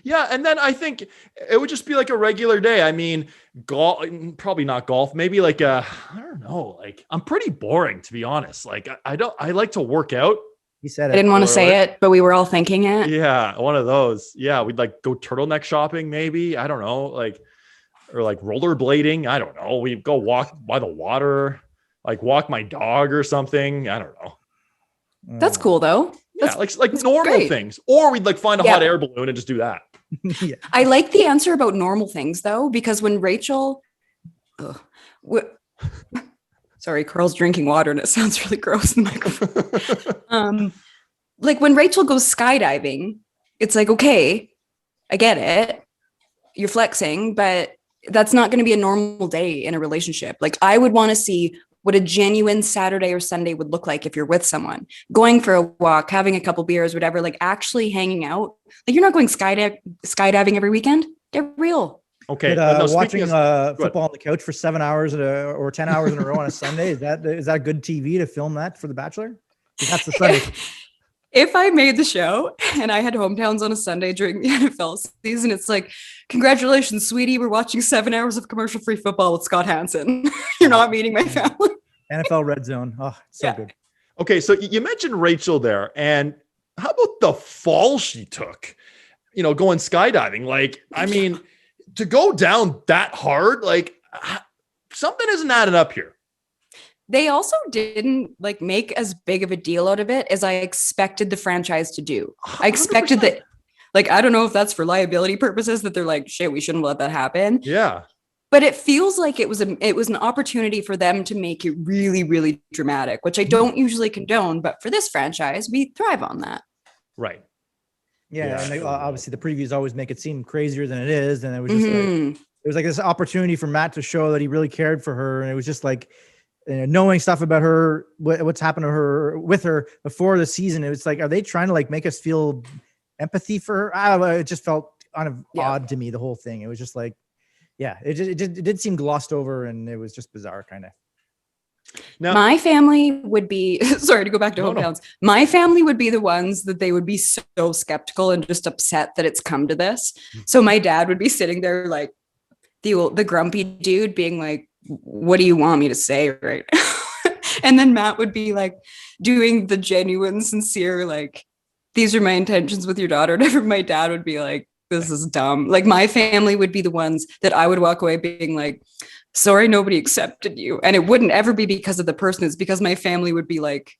Yeah, and then I think it would just be like a regular day. I mean, golf, probably not golf. Maybe like I don't know. Like, I'm pretty boring, to be honest. Like, I like to work out. He said it. I didn't want to say it, but we were all thinking it. Yeah, one of those. Yeah, we'd like go turtleneck shopping, maybe. I don't know, or rollerblading. I don't know. We go walk by the water, like walk my dog or something. I don't know. That's cool though. Yeah, like normal things. Or we'd find a hot air balloon and just do that. Yeah. I like the answer about normal things though, because when Rachel, sorry, Carl's drinking water and it sounds really gross in the microphone. Like when Rachel goes skydiving, it's like, okay, I get it. You're flexing, but that's not going to be a normal day in a relationship. Like I would want to see what a genuine Saturday or Sunday would look like if you're with someone, going for a walk, having a couple beers, whatever, like actually hanging out. Like you're not going skydiving every weekend. Get real. Okay. Watching football on the couch for 7 hours or 10 hours in a row on a Sunday. Is that good TV to film that for The Bachelor? That's the Sunday. If I made the show and I had hometowns on a Sunday during the NFL season, it's like, congratulations, sweetie. We're watching 7 hours of commercial-free football with Scott Hansen. You're not meeting my family. NFL Red Zone. Oh, it's so good. Okay, so you mentioned Rachel there, and how about the fall she took? Going skydiving. Like, I mean, to go down that hard, like something isn't adding up here. They also didn't make as big of a deal out of it as I expected the franchise to do. I expected 100%. that, I don't know if that's for liability purposes that they're like, shit, we shouldn't let that happen. Yeah. But it feels like it was an opportunity for them to make it really, really dramatic, which I don't usually condone. But for this franchise, we thrive on that. Right. Yeah, and obviously the previews always make it seem crazier than it is, and it was just it was like this opportunity for Matt to show that he really cared for her, and it was just like knowing stuff about her, what's happened to her with her before the season. It was like, are they trying to make us feel empathy for her? I don't know. It just felt kind of odd to me, the whole thing. It was just like, yeah, it did seem glossed over, and it was just bizarre, kind of. Now, my family would be sorry to go back to hometowns. My family would be the ones that they would be so skeptical and just upset that it's come to this. So my dad would be sitting there like the grumpy dude being like, what do you want me to say right now? And then Matt would be like doing the genuine, sincere, like, these are my intentions with your daughter. And my dad would be like, this is dumb. Like, my family would be the ones that I would walk away being like, sorry, nobody accepted you. And it wouldn't ever be because of the person. It's because my family would be like,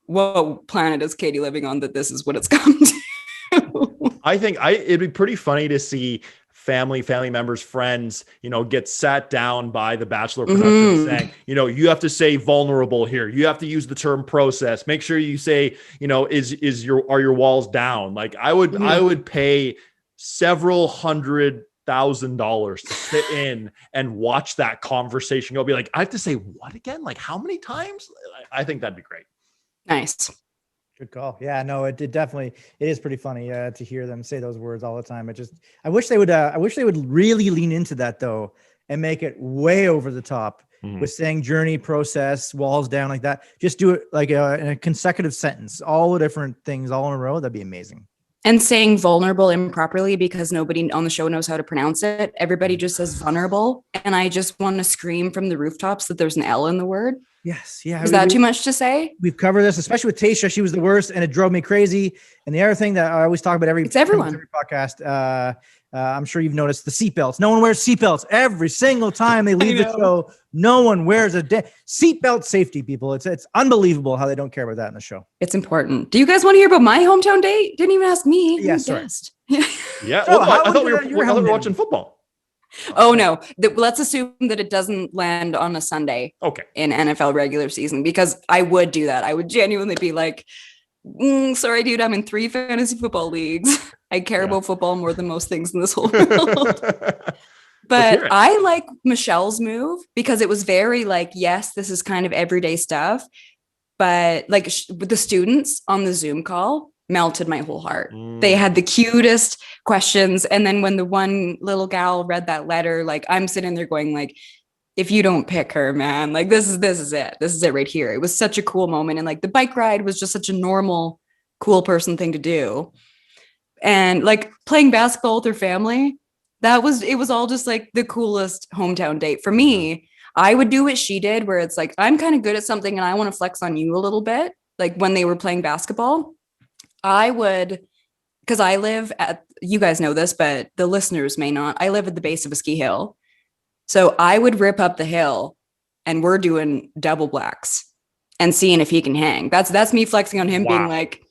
what planet is Katie living on that this is what it's come to? I think it'd be pretty funny to see family members, friends, get sat down by the Bachelor production saying, you have to say vulnerable here. You have to use the term process. Make sure you say, are your walls down? Like, I would pay several $100,000 to sit in and watch that conversation go. Be like, I have to say what again? Like, how many times? I think that'd be great. Nice. Good call. Yeah, no, it is pretty funny to hear them say those words all the time. I wish they would really lean into that though, and make it way over the top with saying journey, process, walls down, like that. Just do it like in a consecutive sentence, all the different things all in a row. That'd be amazing. And saying vulnerable improperly because nobody on the show knows how to pronounce it. Everybody just says vulnerable. And I just want to scream from the rooftops that there's an L in the word. Yes. Yeah. Is that too much to say? We've covered this, especially with Tasha. She was the worst and it drove me crazy. And the other thing that I always talk about every podcast, I'm sure you've noticed the seatbelts. No one wears seatbelts every single time they leave the show. No one wears a seatbelt safety, people. It's unbelievable how they don't care about that in the show. It's important. Do you guys want to hear about my hometown date? Didn't even ask me. Yeah, sorry. Yeah. So I thought we were watching football. Oh no. Let's assume that it doesn't land on a Sunday. Okay. In NFL regular season, because I would do that. I would genuinely be like, sorry, dude, I'm in 3 fantasy football leagues. I care about football more than most things in this whole world. But I like Michelle's move because it was very like, yes, this is kind of everyday stuff. But like the students on the Zoom call melted my whole heart. They had the cutest questions. And then when the one little gal read that letter, like I'm sitting there going like, if you don't pick her, man, like this is it. This is it right here. It was such a cool moment. And like the bike ride was just such a normal, cool person thing to do. And like playing basketball with her family, it was all just like the coolest hometown date for me. I would do what she did, where it's like, I'm kind of good at something and I want to flex on you a little bit. Like when they were playing basketball, I would, because I live you guys know this, but the listeners may not. I live at the base of a ski hill. So I would rip up the hill and we're doing double blacks and seeing if he can hang. That's me flexing on him, being like,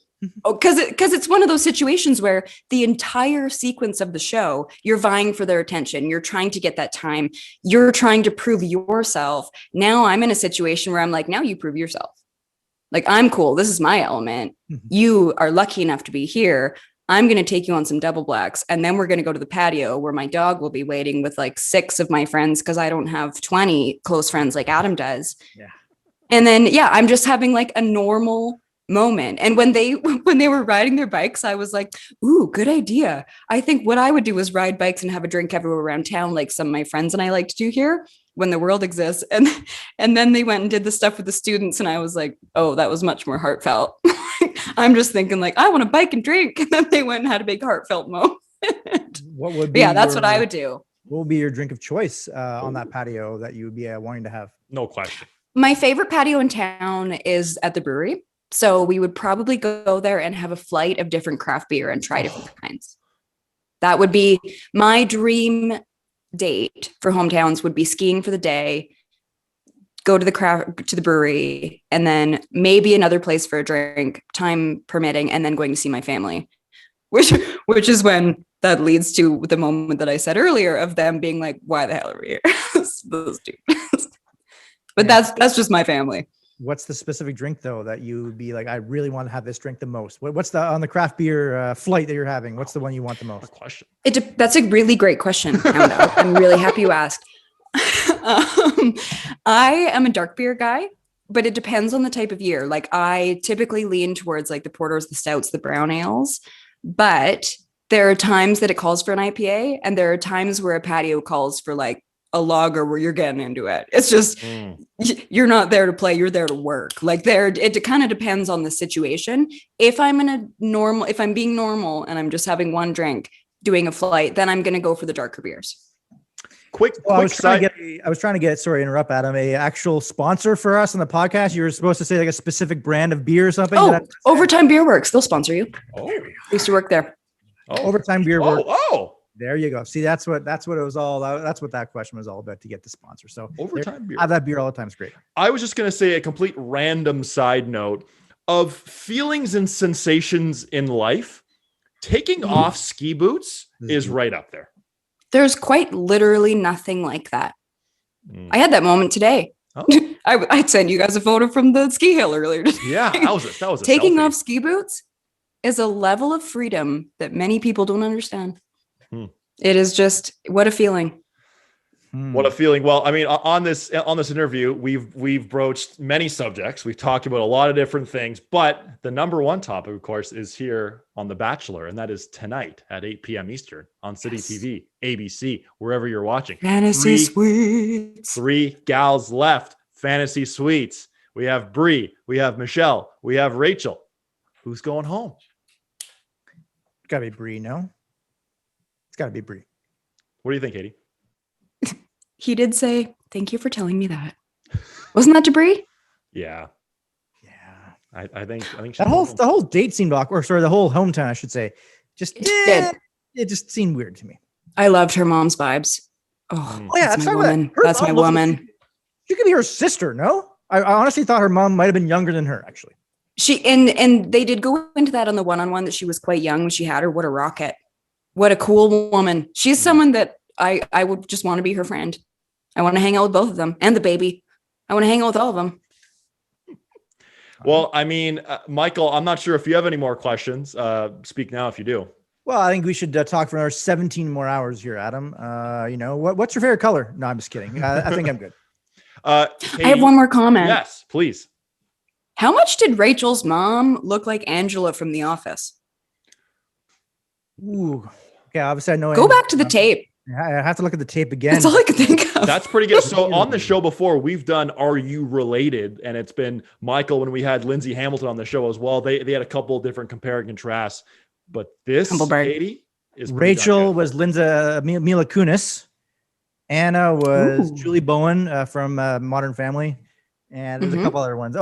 oh, because it's one of those situations where the entire sequence of the show, you're vying for their attention. You're trying to get that time. You're trying to prove yourself. Now I'm in a situation where I'm like, now you prove yourself. Like, I'm cool. This is my element. You are lucky enough to be here. I'm going to take you on some double blacks. And then we're going to go to the patio where my dog will be waiting with like 6 of my friends, because I don't have 20 close friends like Adam does. Yeah. And then, I'm just having like a normal moment. And when they were riding their bikes, I was like, ooh, good idea. I think what I would do is ride bikes and have a drink everywhere around town, like some of my friends and I like to do here when the world exists. And then they went and did the stuff with the students. And I was like, oh, that was much more heartfelt. I'm just thinking like, I want to bike and drink. And then they went and had a big heartfelt moment. What would be that's what I would do. What would be your drink of choice on that patio that you would be wanting to have? No question. My favorite patio in town is at the brewery. So we would probably go there and have a flight of different craft beer and try different kinds. That would be my dream date for hometowns, would be skiing for the day, go to the brewery, and then maybe another place for a drink, time permitting, and then going to see my family. Which is when that leads to the moment that I said earlier of them being like, why the hell are we here? Those two. But that's just my family. What's the specific drink though that you would be like, I really want to have this drink the most? What's the on the craft beer flight that you're having? What's the one you want the most? Question. That's a really great question. I'm really happy you asked. I am a dark beer guy, but it depends on the type of year. Like I typically lean towards like the porters, the stouts, the brown ales, but there are times that it calls for an IPA, and there are times where a patio calls for like a lager where you're getting into it. It's just you're not there to play, you're there to work. Like it kind of depends on the situation. If I'm being normal and I'm just having one drink doing a flight, then I'm going to go for the darker beers. I was trying to get, sorry to interrupt, Adam, a actual sponsor for us on the podcast. You were supposed to say like a specific brand of beer or something. Oh, Overtime Beer Works. They'll sponsor you. Oh, I used to work there. Overtime Beer Works. Oh, there you go. See, that's what it was all. That's what that question was all about, to get the sponsor. So Overtime Beer. Have that beer all the time is great. I was just going to say a complete random side note of feelings and sensations in life. Taking off ski boots is right up there. There's quite literally nothing like that. I had that moment today. Oh. I'd send you guys a photo from the ski hill earlier today. Yeah, that was a Taking selfie. off ski boots is a level of freedom that many people don't understand. It is just, what a feeling. What a feeling. Well, I mean, on this interview, we've broached many subjects. We've talked about a lot of different things, but the number one topic, of course, is here on The Bachelor, and that is tonight at 8 p.m. Eastern on City TV, ABC, wherever you're watching. Fantasy Suites. 3 gals left. Fantasy Suites. We have Bree. We have Michelle. We have Rachel. Who's going home? It's gotta be Bree, no? It's gotta be Bree. What do you think, Katie? He did say, thank you for telling me that. Wasn't that Debris? Yeah. I think the whole date seemed awkward. Or sorry, the whole hometown, I should say, it just seemed weird to me. I loved her mom's vibes. Oh yeah, that's my woman. That's my woman. She could be her sister, no? I honestly thought her mom might have been younger than her, actually. She and they did go into that on the one-on-one, that she was quite young when she had her. What a rocket. What a cool woman. She's someone that I would just want to be her friend. I want to hang out with both of them and the baby. I want to hang out with all of them. Well, I mean, Michael, I'm not sure if you have any more questions. Speak now if you do. Well, I think we should talk for another 17 more hours here, Adam. What's your favorite color? No, I'm just kidding. I think I'm good. Katie, I have one more comment. Yes, please. How much did Rachel's mom look like Angela from The Office? Ooh. Okay, obviously I know. Go back to the tape. I have to look at the tape again. That's all I could think of. That's pretty good. So on the show before, we've done Are You Related? And it's been Michael, when we had Lindsay Hamilton on the show as well. They had a couple of different compare and contrasts. But this, Katie, is Rachel was Mila Kunis. Anna was Julie Bowen from Modern Family. And there's a couple other ones.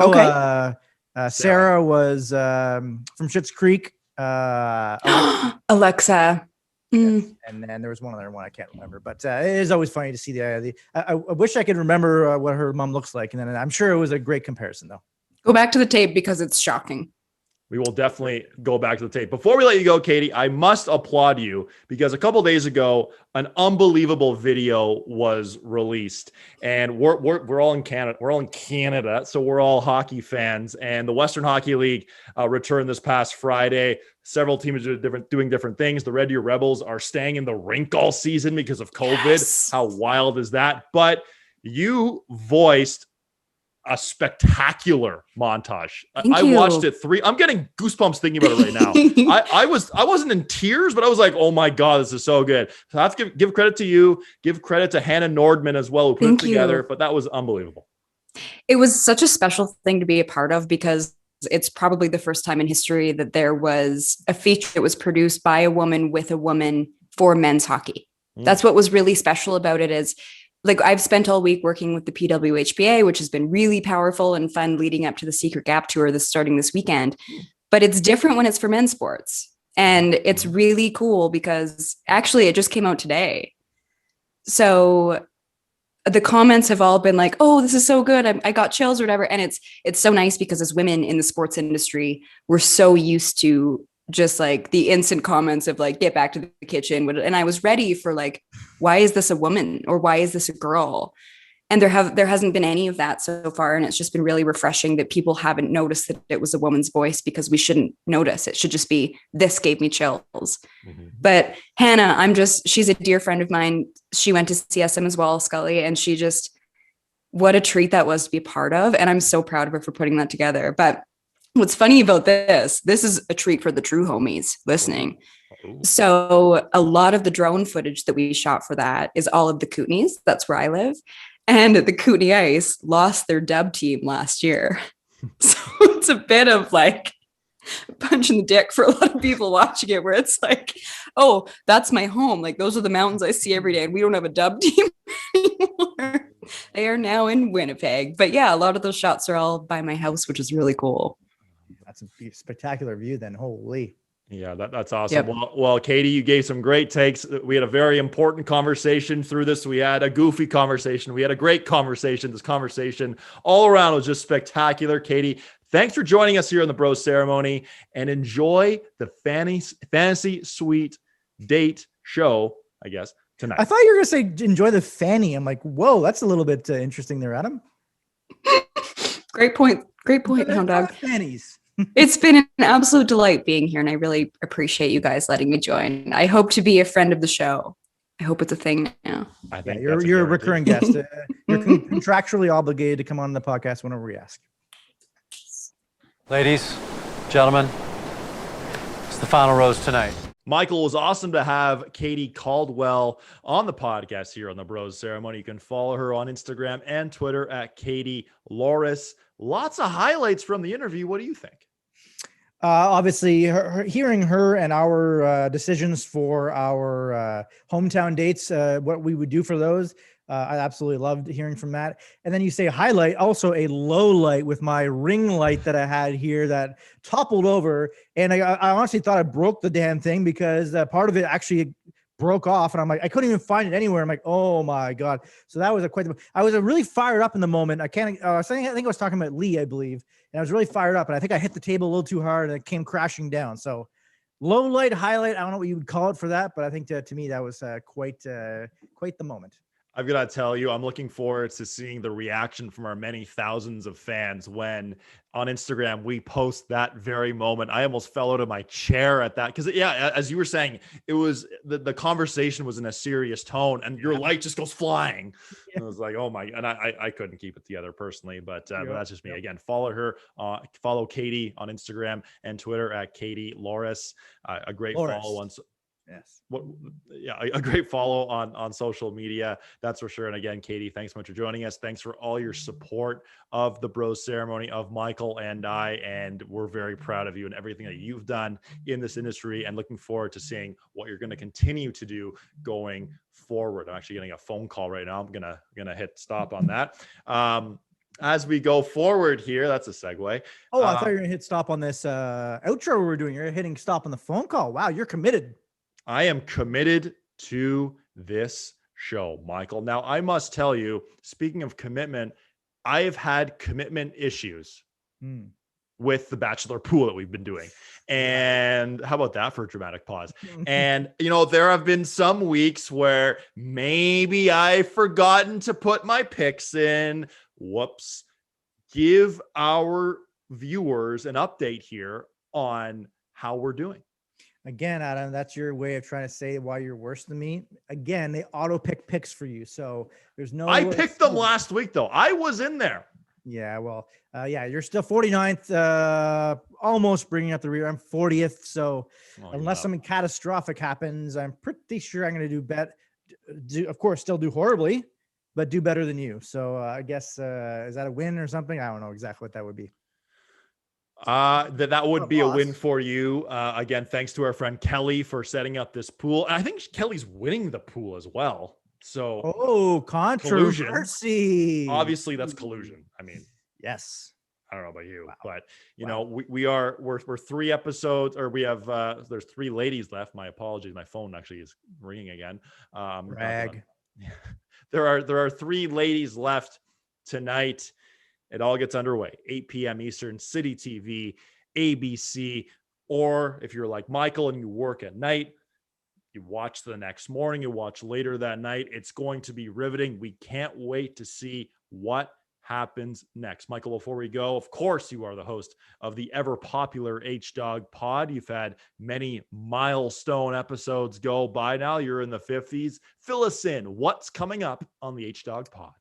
Sarah was from Schitt's Creek. Alexa. Yes. And then there was one other one I can't remember, but it is always funny to see the I wish I could remember what her mom looks like, and then I'm sure it was a great comparison though. Go back to the tape because it's shocking. We will definitely go back to the tape. Before we let you go, Katie, I must applaud you because a couple days ago, an unbelievable video was released, and we're all in Canada. We're all in Canada, so we're all hockey fans. And the Western Hockey League returned this past Friday. Several teams are doing different things. The Red Deer Rebels are staying in the rink all season because of COVID. Yes. How wild is that? But you voiced a spectacular montage. I watched it I'm getting goosebumps thinking about it right now. I wasn't in tears, but I was like, oh my God, this is so good. So I have to give credit to you, give credit to Hannah Nordman as well, who put it together, but that was unbelievable. It was such a special thing to be a part of because it's probably the first time in history that there was a feature that was produced by a woman with a woman for men's hockey. That's what was really special about it, is like I've spent all week working with the PWHPA, which has been really powerful and fun leading up to the Secret Gap Tour that's starting this weekend. But it's different when it's for men's sports. And it's really cool because actually it just came out today. So the comments have all been like, oh, this is so good. I got chills or whatever. And it's so nice because as women in the sports industry, we're so used to just like the instant comments of like, get back to the kitchen. And I was ready for like, why is this a woman or why is this a girl? And there hasn't been any of that so far. And it's just been really refreshing that people haven't noticed that it was a woman's voice, because we shouldn't notice. It should just be, this gave me chills. Mm-hmm. But Hannah, she's a dear friend of mine. She went to CSM as well, Scully, and what a treat that was to be a part of. And I'm so proud of her for putting that together. But what's funny about this is a treat for the true homies listening. So a lot of the drone footage that we shot for that is all of the Kootenays. That's where I live. And the Kootenay Ice lost their dub team last year. So it's a bit of like punch in the dick for a lot of people watching it, where it's like, oh, that's my home. Like those are the mountains I see every day. And we don't have a dub team anymore. They are now in Winnipeg. But yeah, a lot of those shots are all by my house, which is really cool. That's a spectacular view then. Holy. Yeah, that's awesome. Yep. Well, Katie, you gave some great takes. We had a very important conversation through this. We had a goofy conversation. We had a great conversation. This conversation all around was just spectacular. Katie, thanks for joining us here on the Bros Ceremony, and enjoy the Fantasy Suite date show, I guess, tonight. I thought you were going to say enjoy the fanny. I'm like, whoa, that's a little bit interesting there, Adam. Great point, Hound Dog. Fannies. It's been an absolute delight being here, and I really appreciate you guys letting me join. I hope to be a friend of the show. I hope it's a thing now. I think you're a recurring guest. You're contractually obligated to come on the podcast whenever we ask. Ladies, gentlemen, it's the final rose tonight. Michael, it was awesome to have Katie Caldwell on the podcast here on the Bros Ceremony. You can follow her on Instagram and Twitter at Katie Loris. Lots of highlights from the interview. What do you think? Obviously, hearing her and our decisions for our hometown dates, what we would do for those, I absolutely loved hearing from that. And then you say highlight, also a low light with my ring light that I had here that toppled over. And I honestly thought I broke the damn thing, because part of it actually broke off, and I'm like, I couldn't even find it anywhere. I'm like, oh my God. So that was I was really fired up in the moment. I think I was talking about Lee, I believe. And I was really fired up, and I think I hit the table a little too hard and it came crashing down. So low light, highlight, I don't know what you would call it for that, but I think to me that was quite the moment. I've got to tell you, I'm looking forward to seeing the reaction from our many thousands of fans when on Instagram we post that very moment. I almost fell out of my chair at that, because yeah, as you were saying, it was the conversation was in a serious tone, and your light just goes flying. Yeah. I was like, oh my, and I couldn't keep it together personally, but that's just me. Again, follow her, follow Katie on Instagram and Twitter at Katie Loris. A great follow on. Yes. A great follow on social media, that's for sure. And again, Katie, thanks so much for joining us. Thanks for all your support of the Bros Ceremony, of Michael and I, and we're very proud of you and everything that you've done in this industry, and looking forward to seeing what you're going to continue to do going forward. I'm actually getting a phone call right now. I'm gonna hit stop on that. As we go forward here, that's a segue. Oh, I thought you were gonna hit stop on this outro we were doing. You're hitting stop on the phone call. Wow, you're committed. I am committed to this show, Michael. Now, I must tell you, speaking of commitment, I have had commitment issues with the Bachelor pool that we've been doing. And how about that for a dramatic pause? And, there have been some weeks where maybe I've forgotten to put my picks in. Whoops. Give our viewers an update here on how we're doing. Again, Adam, that's your way of trying to say why you're worse than me. Again, they auto pick picks for you. So there's no. I picked them last week, though. I was in there. Yeah, well, you're still 49th, almost bringing up the rear. I'm 40th. So unless something catastrophic happens, I'm pretty sure I'm going to do better. Of course, still do horribly, but do better than you. So I guess, is that a win or something? I don't know exactly what that would be. That would be a win for you. Again, thanks to our friend Kelly for setting up this pool. And I think Kelly's winning the pool as well. So controversy. obviously that's collusion. I mean, Yes. I don't know about you, Wow. but you Wow. know, we're 3 episodes, or we have there's 3 ladies left. My apologies. My phone actually is ringing again. Rag. There are 3 ladies left tonight. It all gets underway 8 p.m. Eastern, City TV, ABC, or if you're like Michael and you work at night, you watch the next morning, you watch later that night. It's going to be riveting. We can't wait to see what happens next. Michael, before we go, of course, you are the host of the ever popular H Dog Pod. You've had many milestone episodes go by now. You're in the 50s. Fill us in. What's coming up on the H Dog Pod?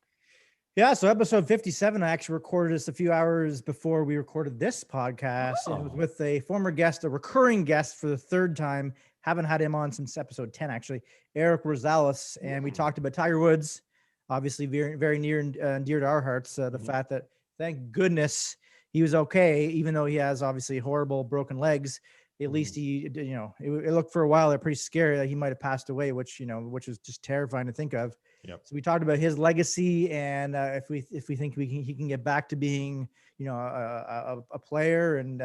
Yeah, so episode 57, I actually recorded this a few hours before we recorded this podcast. Oh. It was with a former guest, a recurring guest for the 3rd time. Haven't had him on since episode 10, actually, Eric Rosales. And we talked about Tiger Woods, obviously very, very near and dear to our hearts. The fact that, thank goodness, he was okay, even though he has obviously horrible broken legs. At least he, you know, it looked for a while pretty scary that he might have passed away, which is just terrifying to think of. Yep. So we talked about his legacy, and if we think he can get back to being, a player, and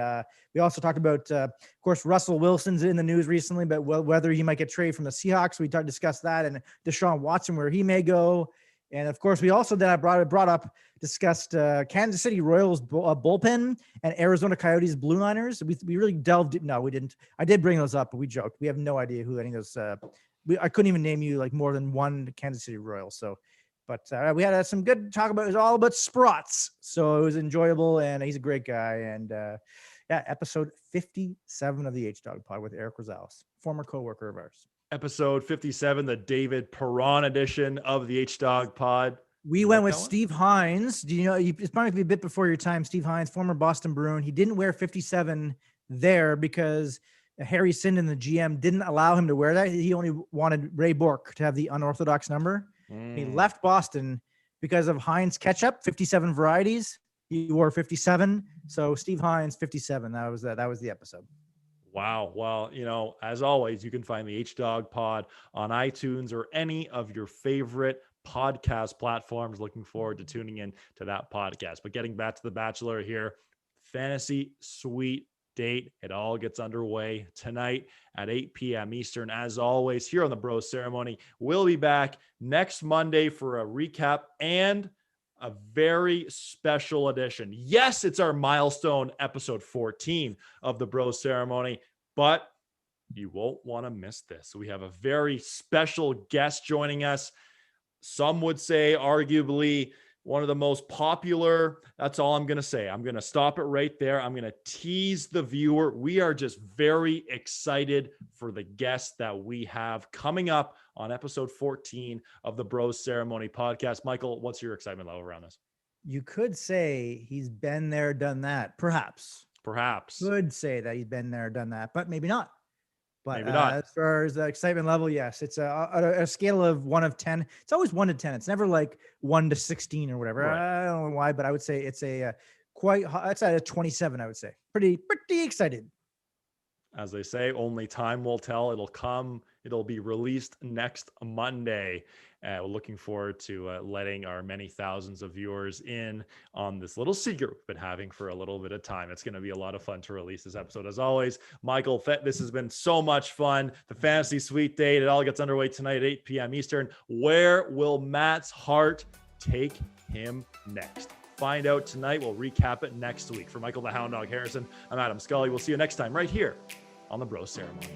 we also talked about, of course, Russell Wilson's in the news recently, but whether he might get traded from the Seahawks. We discussed that, and Deshaun Watson, where he may go, and of course we also then discussed Kansas City Royals bullpen and Arizona Coyotes Blue Liners. We really delved. No, we didn't. I did bring those up, but we joked. We have no idea who any of those. I couldn't even name you like more than one Kansas City Royals. So, but we had some good talk about. It was all about Sprots, so it was enjoyable, and he's a great guy. And episode 57 of the H Dog Pod with Eric Rosales, former coworker of ours. Episode 57, the David Perron edition of the H Dog Pod. We went with Steve Hines. Do you know? It's probably a bit before your time. Steve Hines, former Boston Bruin. He didn't wear 57 there because Harry Sinden, the GM, didn't allow him to wear that. He only wanted Ray Bourque to have the unorthodox number. He left Boston because of Heinz ketchup, 57 varieties. He wore 57. So Steve Hines, 57. That was the episode. Wow. Well, as always, you can find the H Dog Pod on iTunes or any of your favorite podcast platforms. Looking forward to tuning in to that podcast. But getting back to The Bachelor here, fantasy suite date. It all gets underway tonight at 8 p.m. Eastern. As always, here on the Bro Ceremony, we'll be back next Monday for a recap and a very special edition. Yes, it's our milestone episode 14 of the Bro Ceremony, but you won't want to miss this. So we have a very special guest joining us. Some would say arguably one of the most popular. That's all I'm going to say. I'm going to stop it right there. I'm going to tease the viewer. We are just very excited for the guest that we have coming up on episode 14 of the Bros Ceremony podcast. Michael, what's your excitement level around this? You could say he's been there, done that. Perhaps. Could say that he's been there, done that, but maybe not. But maybe not. As far as the excitement level, yes, it's a scale of 1 to 10. It's always 1 to 10. It's never like 1 to 16 or whatever. Right. I don't know why, but I would say it's it's at a 27. I would say pretty excited. As they say, only time will tell. It'll be released next Monday. We're looking forward to letting our many thousands of viewers in on this little secret we've been having for a little bit of time. It's going to be a lot of fun to release this episode. As always, Michael, this has been so much fun. The Fantasy Suite Date, it all gets underway tonight at 8 p.m. Eastern. Where will Matt's heart take him next? Find out tonight. We'll recap it next week. For Michael the Hound Dog Harrison, I'm Adam Scully. We'll see you next time right here on the Bro Ceremony.